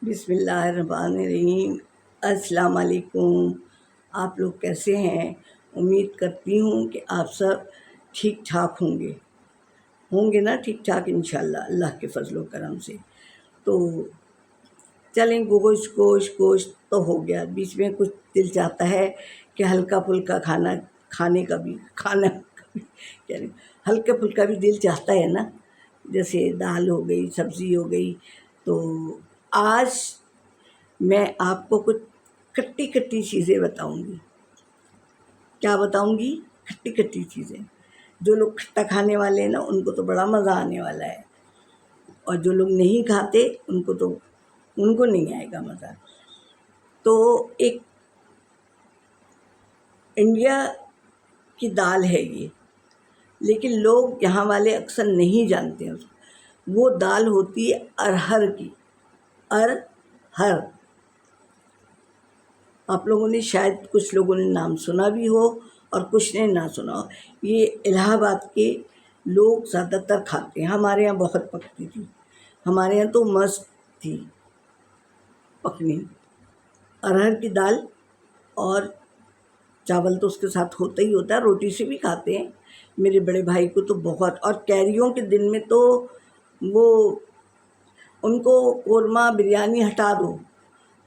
بسم اللہ الرحمن الرحیم۔ السلام علیکم۔ آپ لوگ کیسے ہیں؟ امید کرتی ہوں کہ آپ سب ٹھیک ٹھاک ہوں گے نا، ٹھیک ٹھاک انشاءاللہ اللہ کے فضل و کرم سے۔ تو چلیں، گوشت تو ہو گیا، بیچ میں کچھ دل چاہتا ہے کہ ہلکا پھلکا کھانے کا بھی ہلکا پھلکا بھی دل چاہتا ہے نا، جیسے دال ہو گئی، سبزی ہو گئی۔ تو آج میں آپ کو کچھ کھٹی کھٹی چیزیں بتاؤں گی۔ کیا بتاؤں گی؟ کھٹی کھٹی چیزیں۔ جو لوگ کھٹا کھانے والے ہیں نا، ان کو تو بڑا مزہ آنے والا ہے، اور جو لوگ نہیں کھاتے ان کو نہیں آئے گا مزہ۔ تو ایک انڈیا کی دال ہے یہ، لیکن لوگ یہاں والے اکثر نہیں جانتے ہیں۔ وہ دال ہوتی ہے ارہر کی، ارہر۔ آپ لوگوں نے شاید کچھ لوگوں نے نام سنا بھی ہو اور کچھ نے نہ سنا ہو۔ یہ الہ آباد کے لوگ زیادہ تر کھاتے ہیں۔ ہمارے یہاں بہت پکتی تھی، ہمارے یہاں تو مست تھی پکنی۔ ارہر کی دال اور چاول تو اس کے ساتھ ہوتا ہی ہوتا ہے، روٹی سے بھی کھاتے ہیں۔ میرے بڑے بھائی کو تو بہت، اور کیریوں کے دن میں تو وہ ان کو قورمہ بریانی ہٹا دو،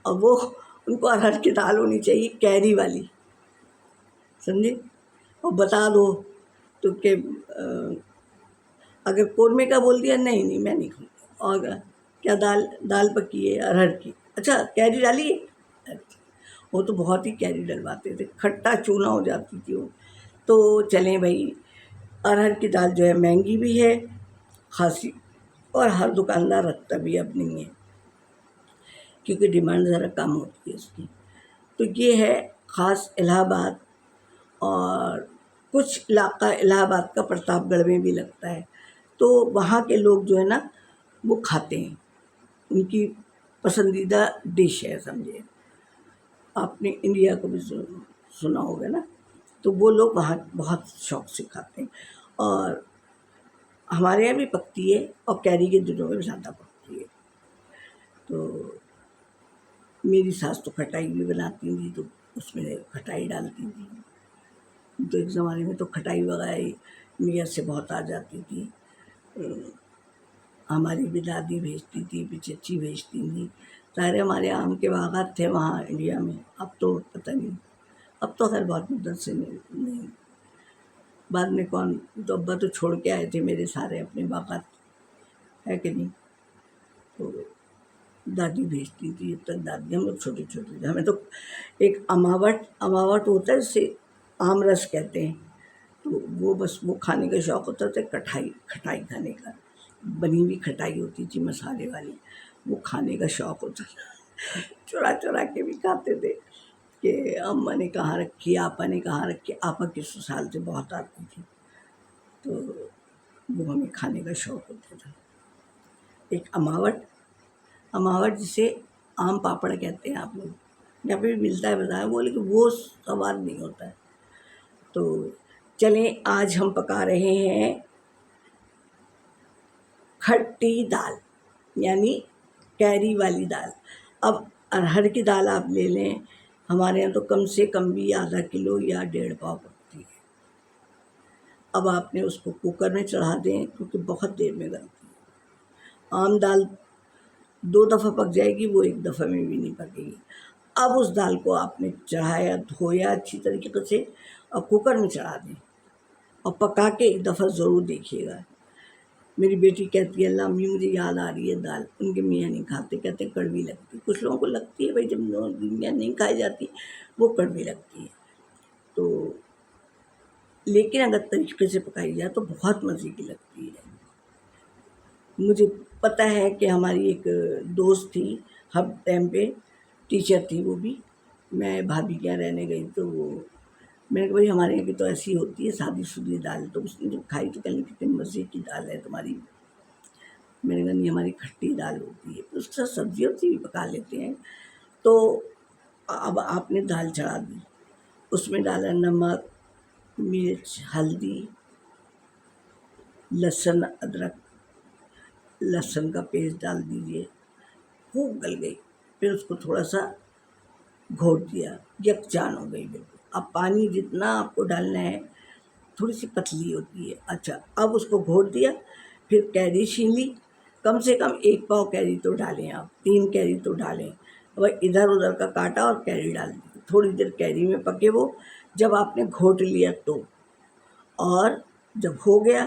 اور وہ ان کو ارہر کی دال ہونی چاہیے، کیری والی، سمجھے؟ اور بتا دو تو کہ اگر قورمے کا بول دیا، نہیں میں نہیں کھاؤں گا۔ اور کیا دال پکی ہے ارہر کی، اچھا کیری ڈالی ہے؟ اچھا، وہ تو بہت ہی کیری ڈلواتے تھے، کھٹا چونا ہو جاتی تھی وہ۔ تو چلیں بھائی، ارہر کی دال جو ہے مہنگی بھی ہے خاصی، اور ہر دکاندار رکھتا بھی اب نہیں ہے، کیونکہ ڈیمانڈ ذرا کم ہوتی ہے اس کی۔ تو یہ ہے خاص الہ آباد، اور کچھ علاقہ الہ آباد کا پرتاپ گڑھ میں بھی لگتا ہے۔ تو وہاں کے لوگ جو ہے نا، وہ کھاتے ہیں، ان کی پسندیدہ ڈش ہے، سمجھے؟ آپ نے انڈیا کو بھی سنا ہوگا نا، تو وہ لوگ وہاں بہت شوق سے کھاتے ہیں۔ اور ہمارے یہاں بھی پکتی ہے، اور کیری کے دنوں میں زیادہ پکتی ہے۔ تو میری ساس تو کھٹائی بھی بناتی تھی، تو اس میں کھٹائی ڈالتی تھی۔ تو ایک زمانے میں تو کھٹائی وغیرہ انڈیا سے بہت آ جاتی تھی، ہماری بھی دادی بھیجتی تھی، بھی چچی بھیجتی تھی۔ سارے ہمارے آم کے باغات تھے وہاں انڈیا میں، اب تو پتہ نہیں، اب تو خیر بہت مدت سے نہیں۔ بعد میں کون، تو ابا تو چھوڑ کے آئے تھے میرے سارے اپنے باغات، ہے کہ نہیں؟ تو دادی بھیجتی تھی، جب تک دادی، ہم لوگ چھوٹے چھوٹے تھے، ہمیں تو ایک اماوٹ ہوتا ہے، اسے آم رس کہتے ہیں، تو وہ بس وہ کھانے کا شوق ہوتا تھا، کھٹائی کھانے کا، بنی ہوئی کھٹائی ہوتی تھی مسالے والی، وہ کھانے کا شوق ہوتا تھا۔ چورا چورا کے بھی کھاتے تھے، کہ اماں نے کہاں رکھی، آپا نے کہاں رکھی، آپا کے سسرال سے بہت آتی تھی، تو وہ ہمیں کھانے کا شوق ہوتا تھا۔ ایک اماوٹ جسے آم پاپڑ کہتے ہیں آپ لوگ، یہاں پہ بھی ملتا ہے بتایا وہ، لیکن وہ سواد نہیں ہوتا ہے۔ تو چلیں، آج ہم پکا رہے ہیں کھٹی دال، یعنی کیری والی دال۔ اب ارہر کی دال آپ لے لیں، ہمارے یہاں تو کم سے کم بھی آدھا کلو یا 1.5 پاؤ پکتی ہے۔ اب آپ نے اس کو کوکر میں چڑھا دیں، کیونکہ بہت دیر میں بنتی ہے۔ عام دال 2 دفعہ پک جائے گی، وہ 1 دفعہ میں بھی نہیں پکے گی۔ اب اس دال کو آپ نے چڑھایا، دھویا اچھی طریقے سے، اور کوکر میں چڑھا دیں، اور پکا کے 1 دفعہ ضرور دیکھیے گا۔ میری بیٹی کہتی ہے، اللہ امی مجھے یاد آ رہی ہے دال، ان کے میاں نہیں کھاتے، کہتے ہیں کڑوی لگتی۔ کچھ لوگوں کو لگتی ہے بھائی، جب میاں نہیں کھائی جاتی وہ کڑوی لگتی ہے۔ تو لیکن اگر طریقے سے پکائی جائے تو بہت مزے کی لگتی ہے۔ مجھے پتہ ہے کہ ہماری ایک دوست تھی، ہم ٹائم پہ ٹیچر تھی وہ بھی، میں بھابھی کے یہاں رہنے گئی، تو میں نے کہا بھائی ہمارے یہاں کی تو ایسی ہوتی ہے شادی شدہ دال، تو اس نے جب کھائی تو کہنے کتنے مزے کی دال ہے تمہاری۔ میں نے کہا نہیں، ہماری کھٹی دال ہوتی ہے، اس کے ساتھ سبزی بھی پکا لیتے ہیں۔ تو اب آپ نے دال چڑھا دی، اس میں ڈالا نمک، مرچ، ہلدی، لہسن کا پیسٹ ڈال دیجیے، خوب گل گئی، پھر اس کو تھوڑا سا گھوٹ دیا، یکجان ہو گئی بالکل۔ اب پانی جتنا آپ کو ڈالنا ہے، تھوڑی سی پتلی ہوتی ہے۔ اچھا، اب اس کو گھوٹ دیا، پھر کیری چھین لی، کم سے کم 1 پاؤ کیری تو ڈالیں آپ، 3 کیری تو ڈالیں، اور ادھر ادھر کا کاٹا اور کیری ڈال دی، تھوڑی دیر کیری میں پکے وہ، جب آپ نے گھوٹ لیا تو، اور جب ہو گیا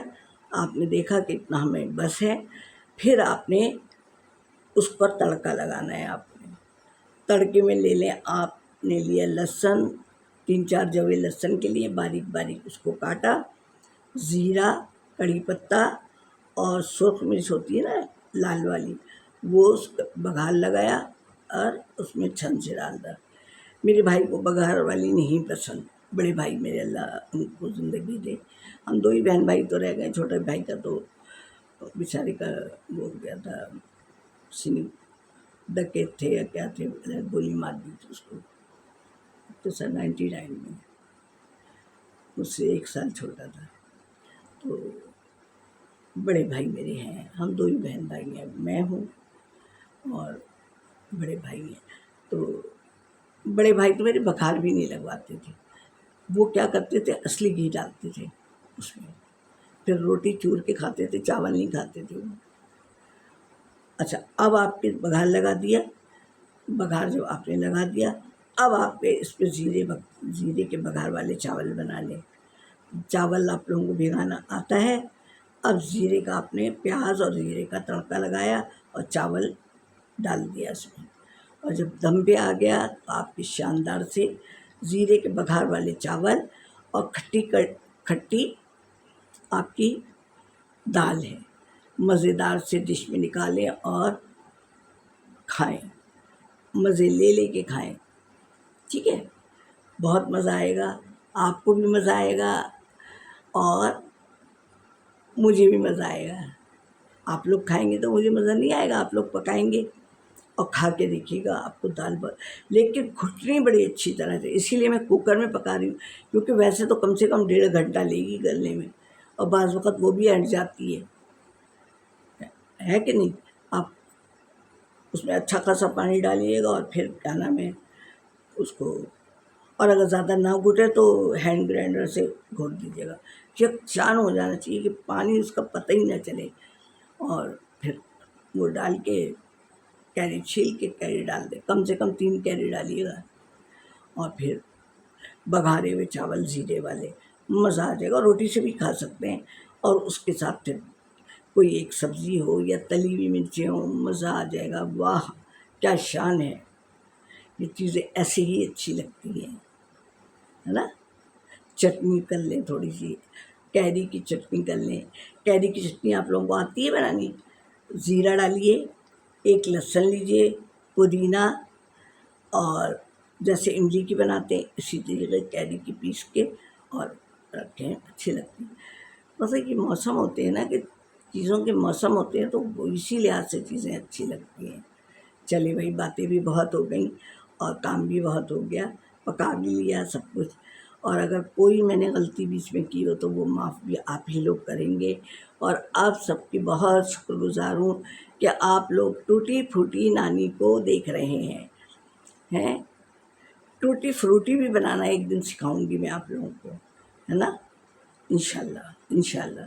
آپ نے دیکھا کہ اتنا ہمیں بس ہے، پھر آپ نے اس پر تڑکا لگانا ہے۔ آپ نے تڑکے میں لے لیں، آپ نے لیا لہسن، 3-4 جوے لہسن کے لیے باریک باریک اس کو کاٹا، زیرہ، کڑی پتہ اور سرخ مرچ ہوتی ہے نا لال والی، وہ اس کا بگھار لگایا اور اس میں چھن سے ڈال دیا۔ میرے بھائی کو بگھار والی نہیں پسند، بڑے بھائی میرے، اللہ ان کو زندگی دے، ہم 2 ہی بہن بھائی تو رہ گئے، چھوٹے بھائی کا تو بیچارے کا وہ ہو گیا تھا، ڈکیت تھے یا کیا تھے، گولی مار دی تھی اس کو، تو سن 99 میں، مجھ سے 1 سال چھوٹا تھا۔ تو بڑے بھائی میرے ہیں، ہم 2 ہی بہن بھائی ہیں، میں ہوں اور بڑے بھائی ہیں۔ تو بڑے بھائی تو میرے بگھار بھی نہیں لگواتے تھے، وہ کیا کرتے تھے، اصلی گھی ڈالتے تھے اس میں، پھر روٹی چور کے کھاتے تھے، چاول نہیں کھاتے تھے وہ۔ اچھا، اب آپ کے بگھار لگا دیا، بگھار جب آپ نے لگا دیا، اب آپ اس پہ زیرے کے بگھار والے چاول بنا لیں۔ چاول آپ لوگوں کو بھگانا آتا ہے، اب زیرے کا آپ نے پیاز اور زیرے کا تڑکا لگایا اور چاول ڈال دیا اس میں، اور جب دم پہ آ گیا تو آپ کی شاندار سے زیرے کے بگھار والے چاول اور کھٹی آپ کی دال ہے، مزیدار سے ڈش میں نکالیں اور کھائیں، مزے لے لے کے کھائیں، ٹھیک ہے؟ بہت مزہ آئے گا، آپ کو بھی مزہ آئے گا اور مجھے بھی مزہ آئے گا۔ آپ لوگ کھائیں گے تو مجھے مزہ نہیں آئے گا، آپ لوگ پکائیں گے اور کھا کے دیکھیے گا آپ کو دال لیکن گھٹنی بڑی اچھی طرح سے، اسی لیے میں کوکر میں پکا رہی ہوں، کیونکہ ویسے تو کم سے کم 1.5 گھنٹہ لے گی گلنے میں، اور بعض وقت وہ بھی ہٹ جاتی ہے کہ نہیں؟ آپ اس میں اچھا خاصا پانی ڈالیے گا اور پھر کیا نام ہے اس کو، اور اگر زیادہ نہ گھٹے تو ہینڈ گرائنڈر سے گھوٹ دیجیے گا، یکجان ہو جانا چاہیے کہ پانی اس کا پتہ ہی نہ چلے، اور پھر وہ ڈال کے کیری چھیل کے کیری ڈال دیں، کم سے کم 3 کیری ڈالیے گا، اور پھر بگھارے ہوئے چاول زیرے والے، مزہ آ جائے گا، روٹی سے بھی کھا سکتے ہیں، اور اس کے ساتھ پھر کوئی ایک سبزی ہو یا تلی ہوئی مرچیں ہوں، مزہ آ جائے گا۔ واہ کیا شان ہے، یہ چیزیں ایسے ہی اچھی لگتی ہیں، ہے نا؟ چٹنی کر لیں تھوڑی سی، کیری کی چٹنی کر لیں، کیری کی چٹنی آپ لوگوں کو آتی ہے بنانی؟ زیرہ ڈالیے، 1 لہسن لیجیے، پودینہ، اور جیسے املی کی بناتے ہیں اسی طریقے کیری کی پیس کے اور رکھیں، اچھی لگتی ہیں۔ بس یہ موسم ہوتے ہیں نا کہ چیزوں کے موسم ہوتے ہیں تو وہ اسی لحاظ سے چیزیں اچھی لگتی ہیں۔ چلے بھائی، باتیں بھی بہت ہو گئیں اور کام بھی بہت ہو گیا، پکا بھی لیا سب کچھ، اور اگر کوئی میں نے غلطی بیچ میں کی ہو تو وہ معاف بھی آپ ہی لوگ کریں گے، اور آپ سب کی بہت شکر گزار ہوں کہ آپ لوگ ٹوٹی پھوٹی نانی کو دیکھ رہے ہیں۔ ٹوٹی فروٹی بھی بنانا ایک دن سکھاؤں گی میں آپ لوگوں کو، ہے نا؟ انشاءاللہ انشاءاللہ۔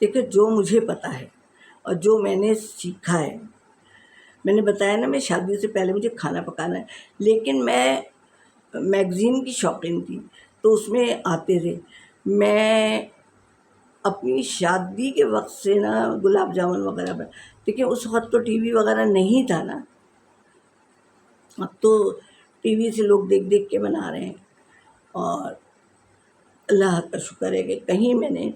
دیکھیں، جو مجھے پتہ ہے اور جو میں نے سیکھا ہے، میں نے بتایا نا میں شادی سے پہلے مجھے کھانا پکانا ہے، لیکن میں میگزین کی شوقین تھی تو اس میں آتے تھے، میں اپنی شادی کے وقت سے نا گلاب جامن وغیرہ دیکھیں اس وقت تو ٹی وی وغیرہ نہیں تھا نا، اب تو ٹی وی سے لوگ دیکھ دیکھ کے بنا رہے ہیں، اور اللہ کا شکر ہے کہ کہیں میں نے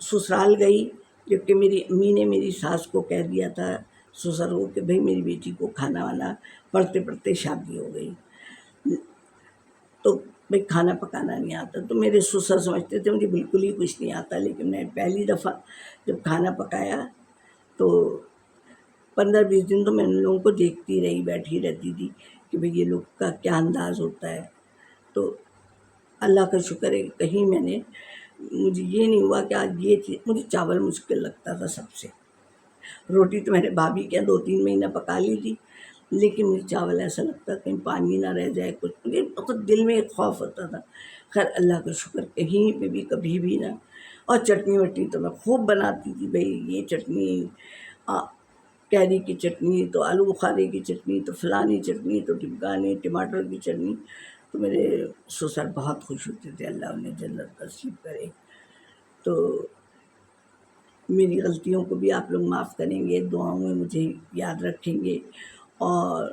سسرال گئی، جبکہ میری امی نے میری ساس کو کہہ دیا تھا سسر کو کہ بھئی میری بیٹی کو کھانا وانا، پڑھتے پڑھتے شادی ہو گئی تو بھئی کھانا پکانا نہیں آتا، تو میرے سسر سمجھتے تھے مجھے بالکل ہی کچھ نہیں آتا، لیکن میں پہلی دفعہ جب کھانا پکایا تو 15-20 دن تو میں ان لوگوں کو دیکھتی رہی، بیٹھی رہتی تھی کہ بھئی یہ لوگ کا کیا انداز ہوتا ہے، تو اللہ کا شکر ہے کہ کہیں میں نے، مجھے یہ نہیں ہوا کہ آج یہ چیز، مجھے چاول مشکل لگتا تھا سب سے، روٹی تو میرے بھابھی کے 2-3 مہینہ پکا لی تھی، لیکن مجھے چاول ایسا لگتا کہیں پانی نہ رہ جائے، کچھ مجھے خود دل میں ایک خوف ہوتا تھا۔ خیر اللہ کا شکر کہیں پہ بھی کبھی بھی نہ۔ اور چٹنی وٹنی تو میں خوب بناتی تھی بھائی، یہ چٹنی کیری کی چٹنی، تو آلو بخارے کی چٹنی، تو فلانی چٹنی، تو ٹمکانی ٹماٹر کی چٹنی۔ تو میرے سسر بہت خوش ہوتے تھے، اللہ انہیں جنت نصیب کرے۔ تو میری غلطیوں کو بھی آپ لوگ معاف کریں گے، دعاؤں میں مجھے یاد رکھیں گے، اور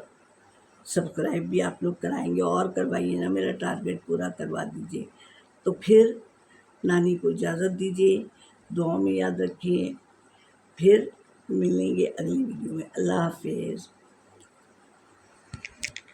سبسکرائب بھی آپ لوگ کرائیں گے، اور کروائیے نا، میرا ٹارگیٹ پورا کروا دیجیے۔ تو پھر نانی کو اجازت دیجیے، دعاؤں میں یاد رکھیے، پھر ملیں گے اگلی ویڈیو میں۔ اللہ حافظ۔